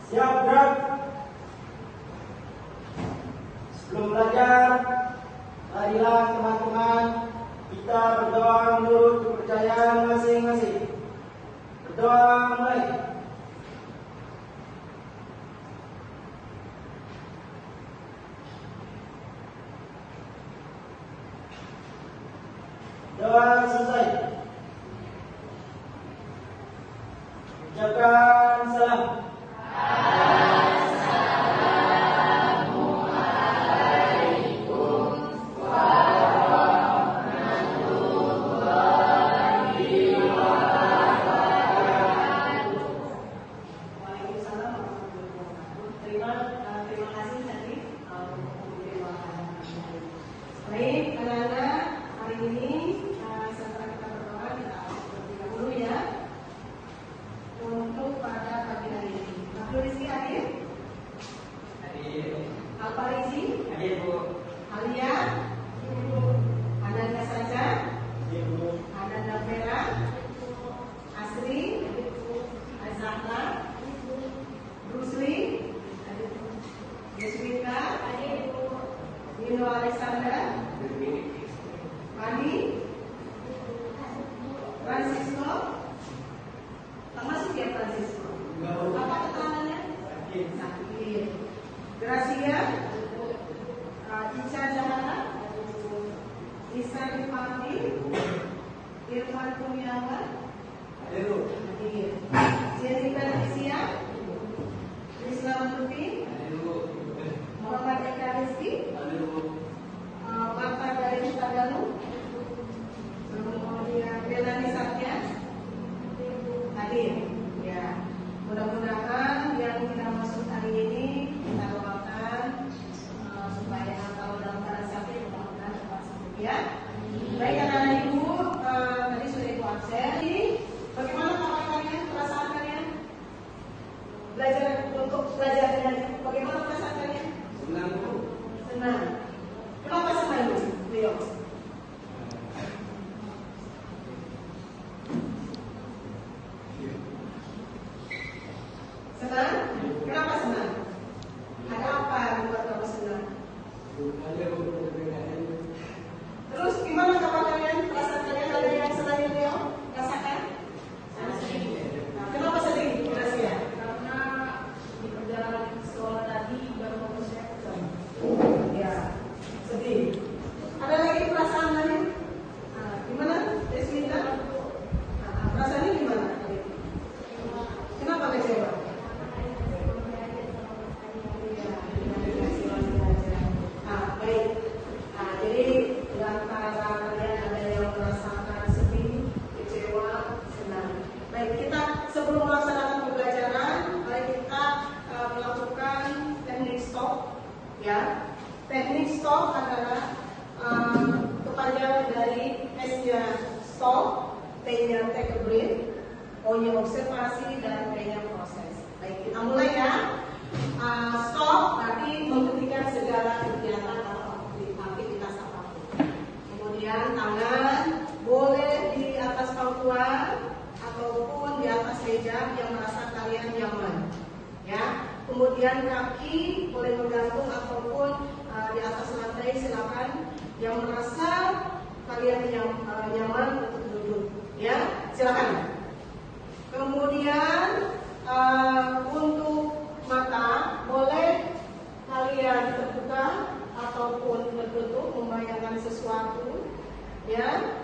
Siap gerak. Sebelum belajar, marilah teman-teman kita berdoa menurut kepercayaan masing-masing. Berdoa mulai. Doa selesai. Ucapkan salam. Terima kasih tadi baik anak-anak, hari ini setelah kita berdoa kita seperti dahulu ya untuk pada pagi hari ini. Abdul Rizky hadir? Hadir. Al-Farizi? Hadir, Bu. Alia? Ananda saja? Hadir, Bu. Ananda Vera? Asri? Azahra? Rusli? Yeswita? Nino Alexander? Mani? Francisco? Termasuk ya Francisco? Apa keterangannya? Sakit. Gracia? Ica Jahara? Isa Rifati? Irfan Kurniawan? Hadir, Bu. Hadir. Jessica Leticia? Islam Tuti? Hadir, Bu. Muhammad Eka Rizky? Hadir, Bu. Marta dari Tagalu? Kemudian Belani Satya? Hadir. Ya. Mudah-mudahan yang kita masuk hari ini kita doakan supaya kalau dalam keadaan sakit mudah-mudahan cepat sembuh ya. Baik anak-anak ibu, tadi sudah ibu absen. Bagaimana kabar kalian, perasaan kalian? Belajar untuk belajar dengan ibu, bagaimana perasaan kalian? Senang, Bu. Senang. Kenapa senang, Bu? Leo. Senang? Kenapa senang? Ada apa yang membuat kamu senang? Hadir, Bu. Terus gimana kabar kalian? Perasaan kalian ada yang selain Leo? Rasakan? Sedih. Nah, kenapa sedih? Gracia? Karena di perjalanan ke sekolah tadi baru mau saya ya, sedih. Ada lagi perasaan lain? Nah, gimana? Deswita? Nah, perasaannya gimana? Kenapa kecewa? Nah, baik. Nah, jadi di antara kalian ada yang merasakan sedih, kecewa, senang. Baik, kita sebelum melaksanakan pembelajaran, mari kita melakukan teknik stop, ya. Teknik stop adalah kepanjangan dari S-nya stop, T-nya take a breath, O-nya observasi, dan P-nya proses. Baik, kita mulai ya. Stop berarti menghentikan segala kegiatan atau aktivitas apapun. Kemudian tangan boleh di atas pangkuan ataupun di atas meja yang merasa kalian nyaman. Ya. Kemudian kaki boleh menggantung ataupun di atas lantai, silakan. Yang merasa kalian nyaman untuk duduk. Ya, silakan. Kemudian untuk mata boleh kalian terbuka ataupun tertutup membayangkan sesuatu, ya.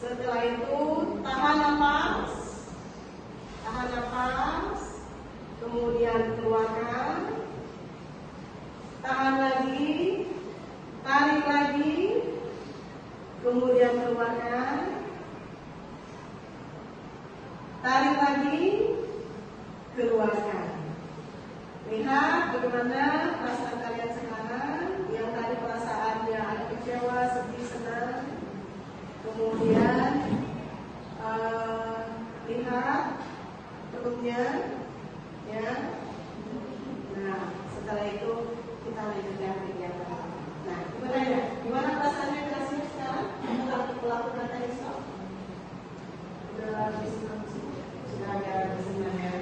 Setelah itu tahan nafas, kemudian keluarkan, tahan lagi, tarik lagi, kemudian keluarkan, tarik lagi, keluarkan. Lihat bagaimana perasaan kalian sekarang. Yang tadi perasaannya ada kecewa, sedih, senang. Kemudian lihat perutnya, ya. Nah, setelah itu kita lanjutkan kegiatan. Nah, gimana ya? Gimana perasaannya Gracia sekarang? Melakukan teknik stop. Sudah ada senang ya.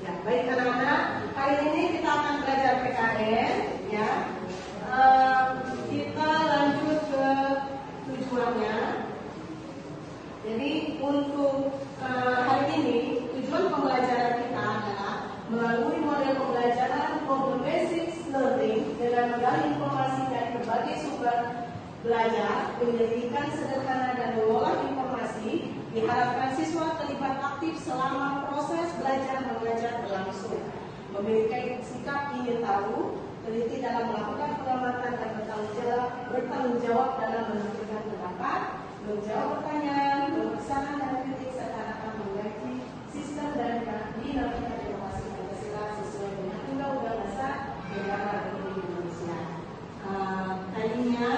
Ya, baik anak-anak. Kali ini kita akan belajar PKN, ya. Kita lanjut ke tujuannya. Jadi untuk hari ini tujuan pembelajaran kita adalah melalui model pembelajaran problem basic learning dengan menggali informasi dari berbagai sumber belajar, menjadikan sederhana dan mengolah informasi. Diharapkan siswa terlibat aktif selama proses belajar mengajar berlangsung, memiliki sikap ingin tahu, teliti dalam melakukan pengamatan dan bertanggung jawab dalam menentukan pendapat, menjawab pertanyaan, berpesan dan kritik serta dapat mengkaji sistem dan dinamika demokrasi Pancasila sesuai dengan Undang-Undang Dasar Negara Republik Indonesia. Tadinya,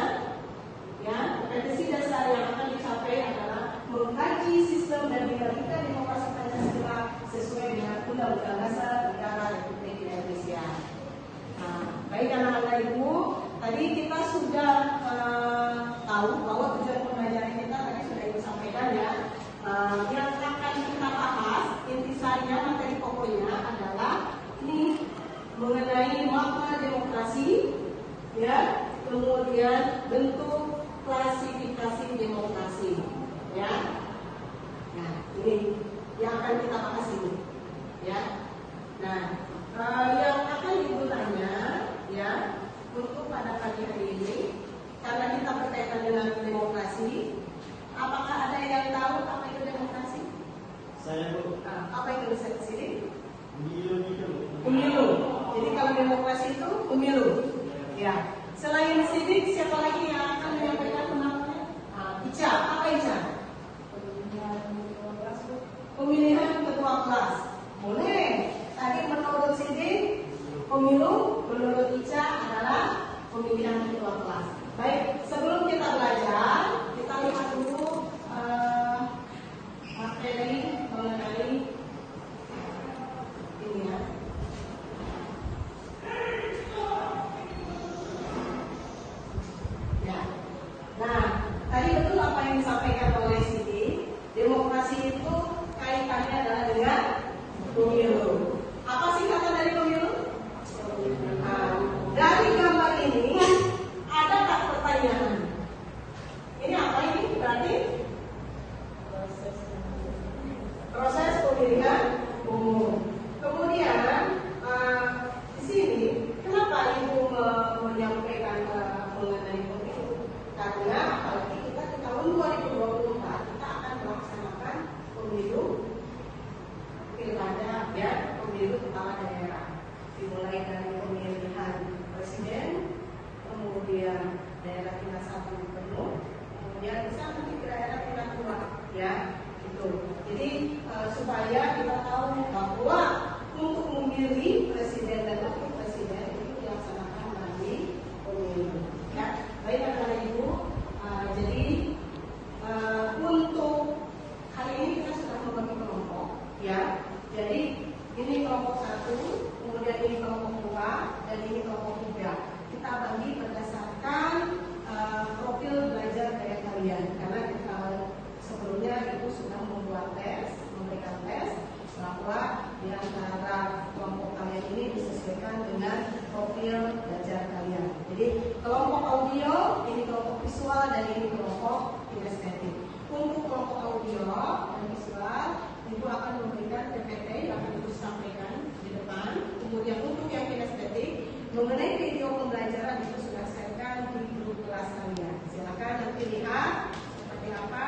ya, kompetensi dasar yang akan dicapai adalah mengkaji sistem dan dinamika demokrasi Pancasila sesuai dengan Undang-Undang Dasar Negara Republik Indonesia. Baik anak-anak ibu, tadi kita sudah tahu bahwa tujuan pembelajaran kita tadi sudah ibu sampaikan, ya. Yang akan kita bahas intisarinya materi pokoknya adalah ini mengenai makna demokrasi, ya, kemudian bentuk klasifikasi demokrasi, ya. Nah, ini yang akan kita bahas ini, ya. Nah, yang akan ibu tanya, ya, untuk pada pagi hari ini, karena kita berkaitan dengan demokrasi, apakah ada yang tahu apa itu demokrasi? Saya Bu. Apa itu bisa di sini? Pemilu. Pemilu. Jadi kalau demokrasi itu pemilu, ya. Selain Sidik, siapa lagi yang akan menyampaikan pendapatnya? Ica, apa Ica? Pemilihan ketua kelas. Boleh. Tadi menurut Sidik, pemilu, menurut Ica adalah pemilihan ketua kelas. Baik, sebelum kita belajar, kita lihat dulu materi mengenai ini, ya. Ya. Nah, tadi betul apa yang disampaikan oleh Siti. Demokrasi itu kaitannya adalah dengan pemilu. Apa singkatan dari pemilu? Dari gambar ini ada tak pertanyaan? Ini apa ini? Berarti proses pemilihan umum. Kemudian di sini kenapa ibu menyampaikan mengenai pemilu? Karena apalagi kita di tahun 2024 kita akan melaksanakan pemilu pilkada, ya, pemilu kepala daerah. Dimulai dari pemilihan presiden, kemudian daerah tingkat 1 gubernur, kemudian bisa nanti ke daerah tingkat 2, ya, itu. Jadi supaya kita tahu bahwa untuk memilih presiden dan wakil presiden itu dilaksanakan melalui pemilu, ya. Baik anak ibu, jadi untuk hari ini kita sudah membagi kelompok, ya. Jadi ini kelompok 1, kemudian ini kelompok 2, dan ini kelompok 3. Kita bagi berdasarkan profil belajar kayak kalian, karena kita sebelumnya itu sudah membuat tes, memberikan tes bahwa di antara kelompok kalian ini disesuaikan dengan profil belajar kalian. Jadi kelompok audio, ini kelompok visual, dan ini kelompok kinestetik. Untuk kelompok audio dan visual, ibu akan memberikan PPT yang akan ibu sampaikan di depan. Kemudian untuk yang kinestetik, mengenai video pembelajaran itu sudah sharekan di grup kelas kalian. Silakan nanti lihat seperti apa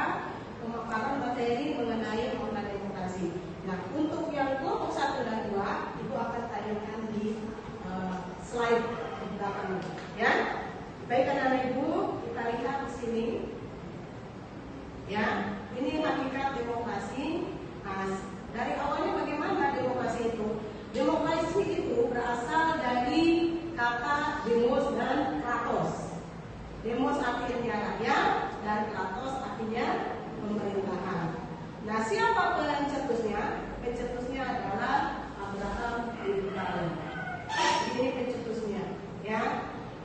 pemaparan materi mengenai makna demokrasi. Nah, untuk yang kelompok 1 dan 2, ibu akan tayangkan di slide di belakang, ya. Baik anak ibu, kita lihat di sini, ya. Ini hakikat demokrasi. Dari awalnya bagaimana demokrasi itu? Demokrasi itu berasal dari kata demos dan kratos. Demos artinya rakyat dan kratos artinya pemerintahan. Nah, siapa pencetusnya? Pencetusnya adalah Abraham Lincoln. Ini pencetusnya, ya.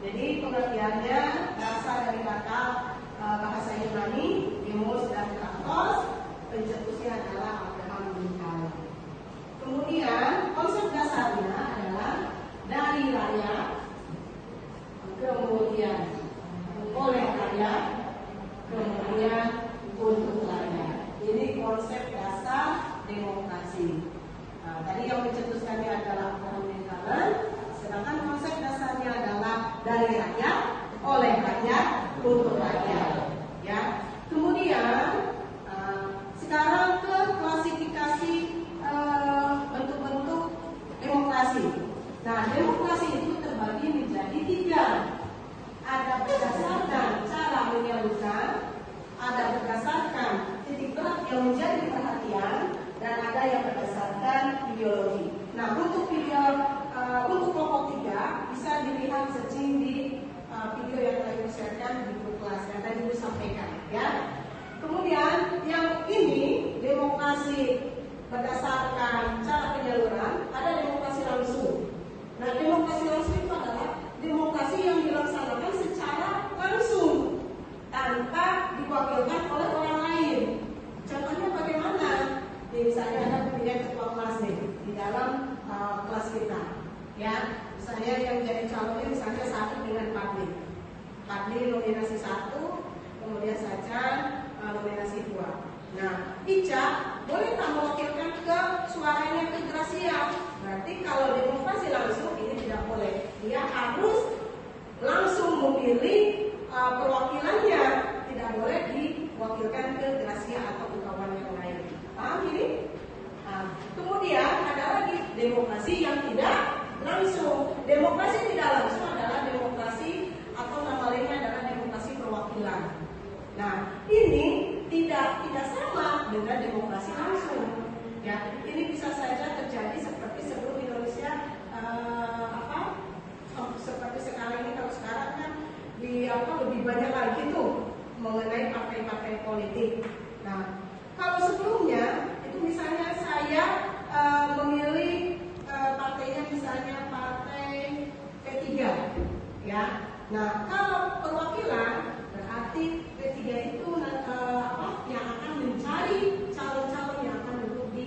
Jadi pengertiannya berasal dari kata bahasa Yunani demos dan kratos. Pencetusnya adalah Abraham Lincoln. Kemudian konsep dasarnya adalah Nah, demokrasi itu terbagi menjadi 3. Ada berdasarkan cara menyalurkan, ada berdasarkan titik berat yang menjadi perhatian, dan ada yang berdasarkan ideologi. Nah, untuk kelompok 3 bisa dilihat searching di video yang tadi disertakan di grup kelas yang tadi Ibu sampaikan, ya. Kemudian yang ini demokrasi berdasarkan cara penyaluran, ada demokrasi langsung. Nah, demokrasi langsung itu adalah demokrasi yang dilaksanakan secara langsung tanpa diwakilkan oleh orang lain. Contohnya bagaimana? Misalnya ada pemilihan ketua kelas nih di dalam kelas kita, ya. Misalnya yang jadi calonnya misalnya 1 dengan Padli. Padli nominasi 1, kemudian saja nominasi 2. Nah, Ica boleh tak mewakilkan ke suaranya ke Gracia? Berarti kalau demokrasi langsung ini tidak boleh. Dia harus langsung memilih perwakilannya, tidak boleh diwakilkan ke Gracia atau ke kawan yang lain. Paham ini? Nah, kemudian ada lagi demokrasi yang tidak langsung. Demokrasi tidak langsung adalah demokrasi atau nama lainnya adalah demokrasi perwakilan. Nah, ini tidak sama dengan demokrasi langsung. Ya, ini bisa saja terjadi seperti sebelum Indonesia seperti sekarang ini. Kalau sekarang kan lebih banyak lagi tuh mengenai partai-partai politik. Nah, kalau sebelumnya itu misalnya saya memilih partainya misalnya partai P3, ya. Nah, kalau perwakilan berarti P3 itu yang akan mencari calon-calon yang akan duduk di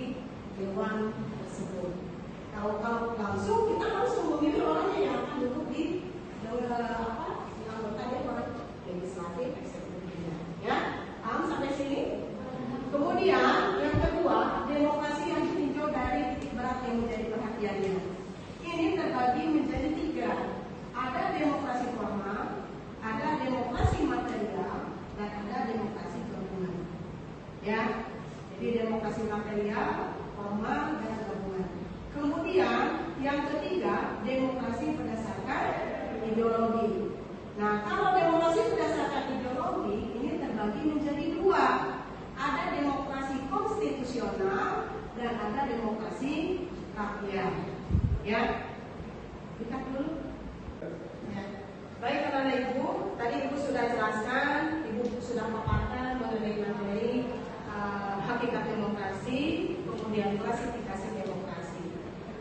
dewan tersebut. Kalau langsung kita langsung memilih orangnya yang akan duduk di anggota dewan legislatif eksekutifnya. Ya, paham sampai sini? Kemudian yang kedua, demokrasi yang ditinjau dari titik berat yang menjadi perhatiannya. Ini terbagi menjadi 3. Ada demokrasi formal, ada demokrasi material, dan ada demokrasi gabungan. Ya, jadi demokrasi material, formal, dan gabungan. Kemudian yang ketiga, demokrasi berdasarkan ideologi. Nah, kalau demokrasi berdasarkan ideologi ini terbagi menjadi 2. Ada demokrasi konstitusional dan ada demokrasi rakyat. Ya, kita dulu. Ya. Baik, anak-anak Ibu, tadi Ibu sudah jelaskan, Ibu sudah paparkan mengenai materi hakikat demokrasi, kemudian klasifikasi demokrasi.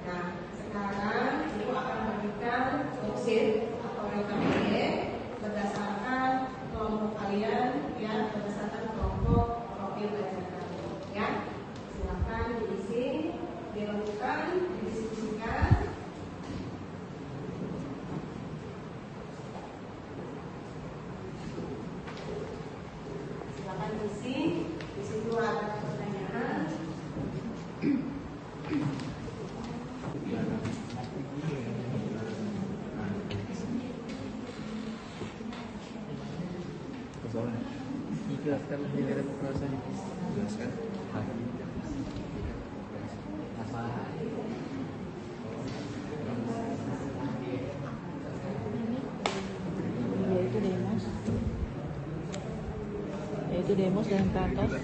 Nah, sekarang Ibu akan bagikan worksheet atau LKPD berdasarkan kelompok kalian, ya, berdasarkan kelompok profil belajar kalian, ya. Silakan diisi, dilakukan, didiskusikan. Silakan isi, di situ ada pertanyaan. Dijelaskan lebih dari demokrasi dijelaskan apa yaitu demos dan kantor.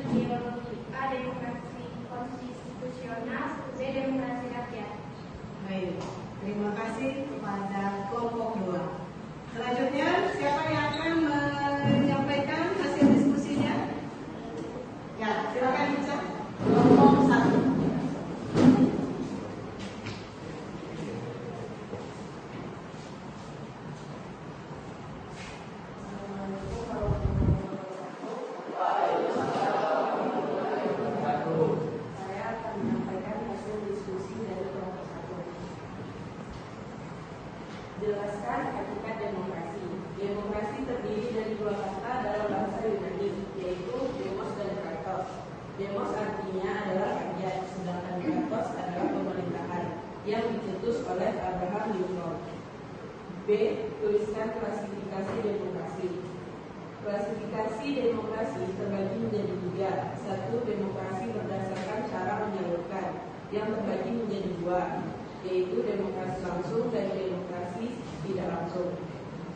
Ideologi A. Demokrasi konstitusional, B. Demokrasi rakyat. Baik, terima kasih kepada kelompok 2. Selanjutnya, siapa yang akan menyampaikan hasil diskusinya? Ya, silakan bisa. Kelompok 1. Saya akan menyampaikan hasil diskusi dari kelompok 1. Jelaskan hakikat demokrasi. Demokrasi terdiri dari dua kata dalam bahasa Yunani, yaitu demos dan kratos. Demos artinya adalah rakyat, sedangkan kratos adalah pemerintahan yang dicetus oleh Abraham Lincoln. B. Tuliskan klasifikasi demokrasi. Klasifikasi demokrasi terbagi menjadi 3. 1. Demokrasi berdasarkan cara menyalurkan, yang terbagi menjadi 2, yaitu demokrasi langsung dan demokrasi tidak langsung.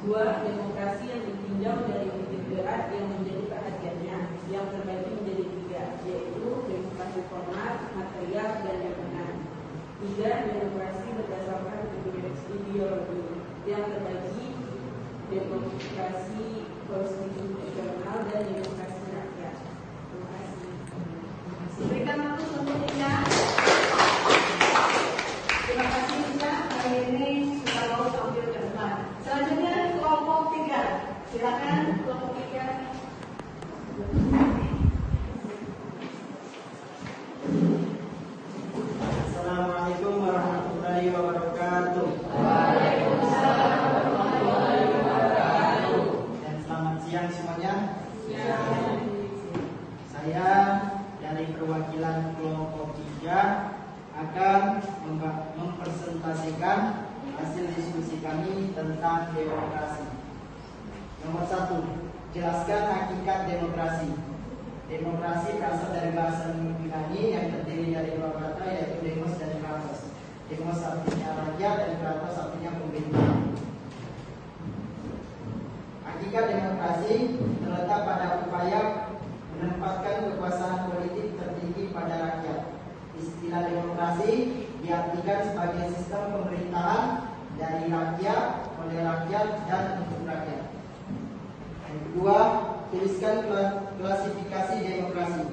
2. Demokrasi yang ditinjau dari titik berat yang menjadi perhatiannya, yang terbagi menjadi 3, yaitu demokrasi formal, material, dan jaminan. 3. Demokrasi berdasarkan ideologi, yang terbagi demokrasi konstitusional dan demokrasi rakyat. Terima kasih. Berikan waktu untuk Ina. Terima kasih Ina. Hari ini sudah mau tampil ke depan. Selanjutnya kelompok 3. Silakan kelompok 3. Assalamualaikum warahmatullahi wabarakatuh. Dan selamat siang semuanya. Saya dari perwakilan kelompok 3 akan mempresentasikan hasil diskusi kami tentang demokrasi. Nomor 1, jelaskan hakikat demokrasi. Demokrasi berasal dari bahasa Yunani yang terdiri dari dua kata, yaitu demos dan kratos. Demos artinya rakyat dan kratos artinya pemerintah. Hakikat demokrasi terletak pada upaya menempatkan kekuasaan politik tertinggi pada rakyat. Istilah demokrasi diartikan sebagai sistem pemerintahan dari rakyat, oleh rakyat, dan untuk rakyat. Yang kedua, tuliskan klasifikasi demokrasi.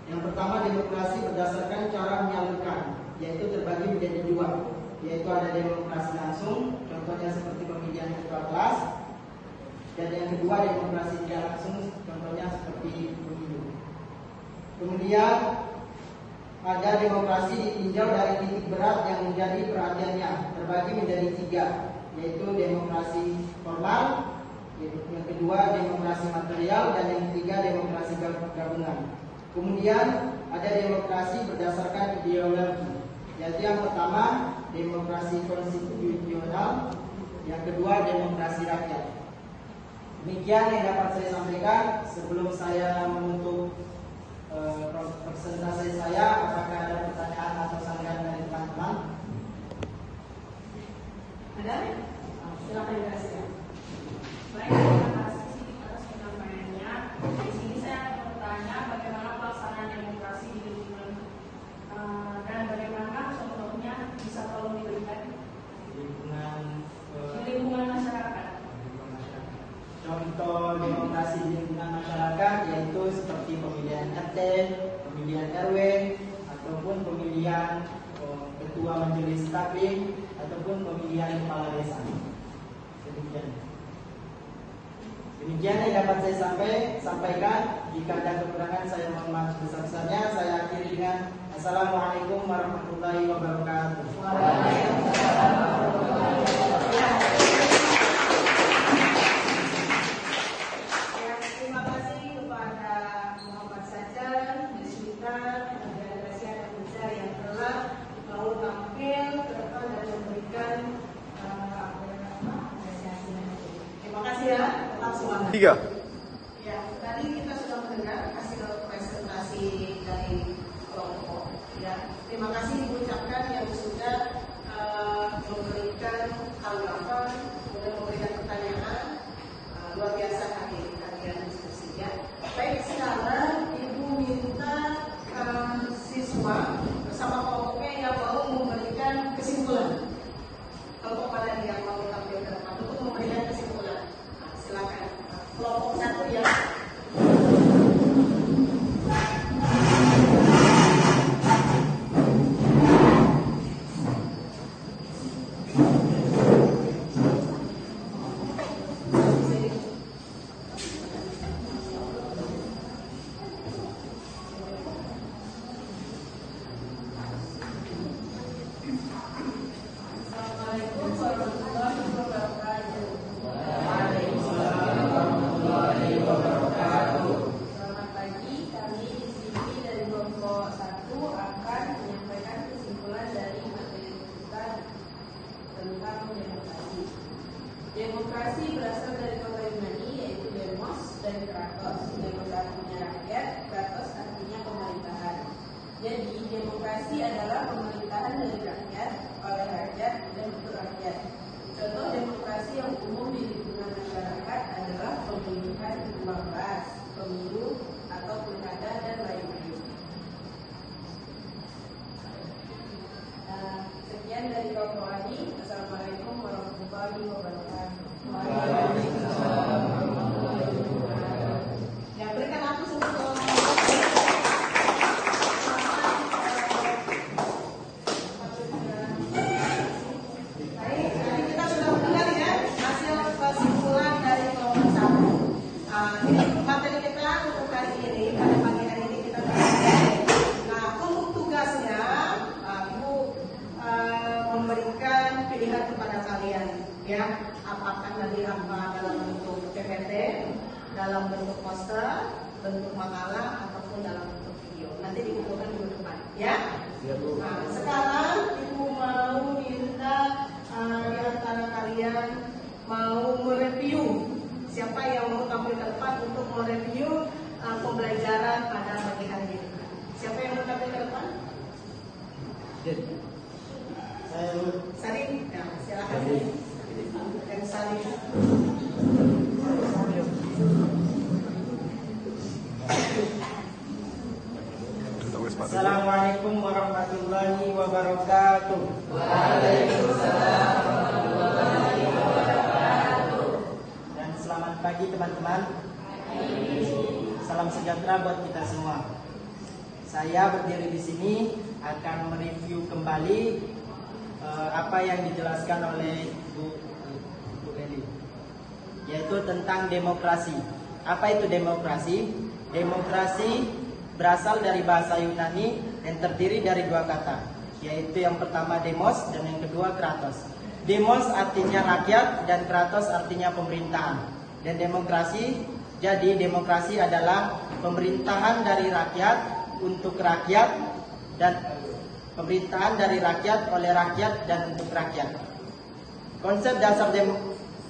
Yang pertama, demokrasi berdasarkan cara menyalurkan, yaitu terbagi menjadi 2, yaitu ada demokrasi langsung, contohnya seperti pemilihan ketua kelas, dan yang kedua demokrasi tidak langsung, contohnya seperti pemilu. Kemudian ada demokrasi ditinjau dari titik berat yang menjadi perhatiannya, terbagi menjadi 3, yaitu demokrasi formal, yang kedua demokrasi material, dan yang ketiga demokrasi gabungan. Kemudian ada demokrasi berdasarkan ideologi, yaitu yang pertama demokrasi konstitusional, yang kedua demokrasi rakyat. Demikian yang dapat saya sampaikan. Sebelum saya menutup presentasi saya, apakah ada pertanyaan atau sanggahan dari teman-teman? Ada? Silakan dikasih. Baik, terima kasih atas penyampaiannya. Di sini saya akan bertanya bagaimana pelaksanaan demokrasi di lingkungan dan bagaimana contohnya bisa tolong diberikan di lingkungan masyarakat. Contoh demokrasi di lingkungan masyarakat yaitu seperti pemilihan RT, pemilihan RW, ataupun pemilihan ketua majelis taklim, ataupun pemilihan kepala desa. Demikian yang dapat saya sampaikan. Jika ada kekurangan, saya mohon maaf sebesar-besarnya. Saya akhiri dengan Assalamualaikum warahmatullahi wabarakatuh. Terima kasih kepada Muhammad Sajar, Deswita, tenaga delegasi Anak Muda yang telah mau tampil ke depan dan memberikan apresiasi. Terima kasih ya, tetap semangat. 3. Ya, tadi kita sudah mendengar hasil presentasi dari kelompok. Ya, terima kasih diucapkan yang sudah memberikan tanggapan, kemudian memberikan pertanyaan. Luar biasa hadir kalian diskusi ya. Baik, sekarang Ibu Demokrasi adalah pemerintahan dari rakyat, oleh rakyat, dan untuk rakyat. Contoh demokrasi yang umum di lingkungan masyarakat adalah pemilihan uang bas, pemilu, atau pilkada, dan lain-lain. Sekian dari kaum Mawani. Assalamualaikum warahmatullahi wabarakatuh. Ya, berikan aku sebut. Baik, tadi kita sudah mendengar ya hasil kesimpulan dari kelompok 1. Ini materi kita untuk hari ini, pada pagi hari ini kita belajar. Nah, untuk tugasnya, Ibu memberikan pilihan kepada kalian, ya, apakah nanti dalam bentuk PPT, dalam bentuk poster, bentuk makalah, ataupun dalam bentuk video. Nanti dikumpulkan minggu depan, ya. Nah, sekarang Ibu mau minta di antara kalian mau mereview. Siapa yang mau tampil ke depan untuk mereview pembelajaran pada pagi hari ini? Siapa yang mau tampil ke depan? Salim, ya, silakan. Dan Salim. Assalamualaikum warahmatullahi wabarakatuh. Waalaikumsalam warahmatullahi wabarakatuh. Dan selamat pagi teman-teman. Salam sejahtera buat kita semua. Saya berdiri di sini akan mereview kembali apa yang dijelaskan oleh Bu Eli, yaitu tentang demokrasi. Apa itu demokrasi? Demokrasi berasal dari bahasa Yunani dan terdiri dari dua kata, yaitu yang pertama demos dan yang kedua kratos. Demos artinya rakyat dan kratos artinya pemerintahan. Dan demokrasi, jadi demokrasi adalah pemerintahan dari rakyat untuk rakyat dan pemerintahan dari rakyat oleh rakyat dan untuk rakyat. Konsep dasar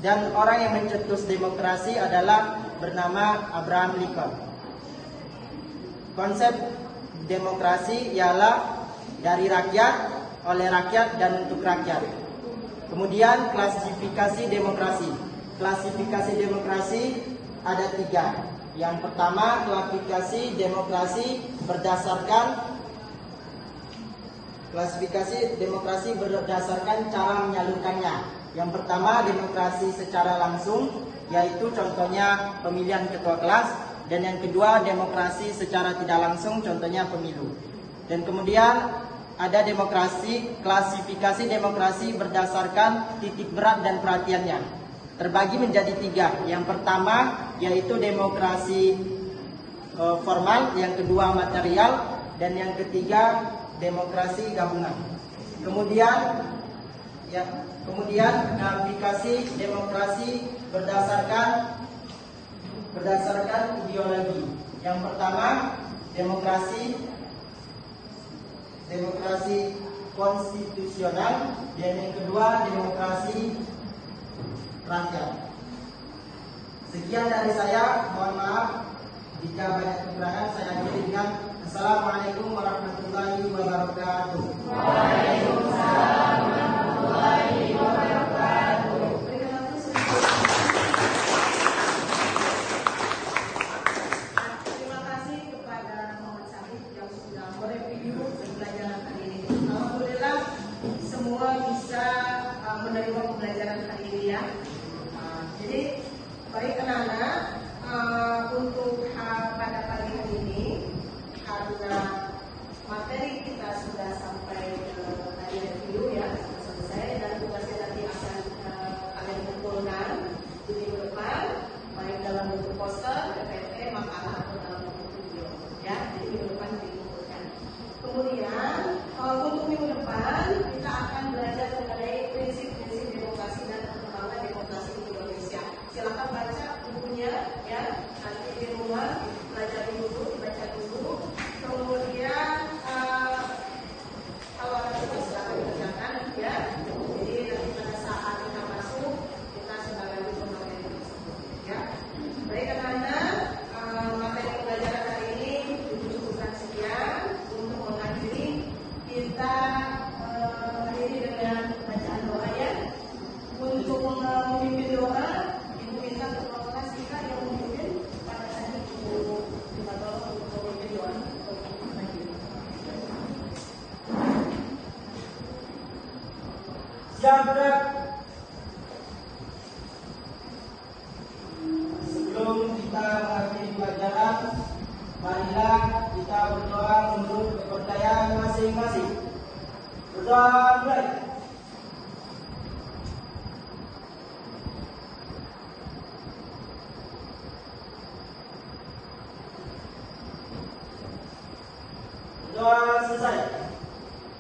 dan orang yang mencetus demokrasi adalah bernama Abraham Lincoln. Konsep demokrasi ialah dari rakyat, oleh rakyat, dan untuk rakyat. Kemudian klasifikasi demokrasi. Klasifikasi demokrasi ada 3. Yang pertama, klasifikasi demokrasi berdasarkan cara menyalurkannya. Yang pertama, demokrasi secara langsung, yaitu contohnya pemilihan ketua kelas. Dan yang kedua, demokrasi secara tidak langsung, contohnya pemilu. Dan kemudian ada klasifikasi demokrasi berdasarkan titik berat dan perhatiannya. Terbagi menjadi 3. Yang pertama yaitu demokrasi formal, yang kedua material, dan yang ketiga demokrasi gabungan. Kemudian klasifikasi demokrasi berdasarkan ideologi. Yang pertama demokrasi konstitusional, dan yang kedua demokrasi rakyat. Sekian dari saya, mohon maaf jika banyak kekurangan. Saya akhiri dengan Assalamualaikum warahmatullahi wabarakatuh. Waalaikumsalam warahmatullahi wabarakatuh. Terima kasih kepada Muhammad Syarif yang sudah mereview pembelajaran hari ini. Alhamdulillah semua bisa menerima pembelajaran hari ini, ya. Jadi baik anak-anak, untuk pada pagi hari ini karena materi kita sudah Siap gerak. Sebelum kita mengakhiri pelajaran, marilah kita berdoa menurut kepercayaan masing-masing. Berdoa mulai. Doa selesai.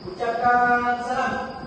Ucapkan salam.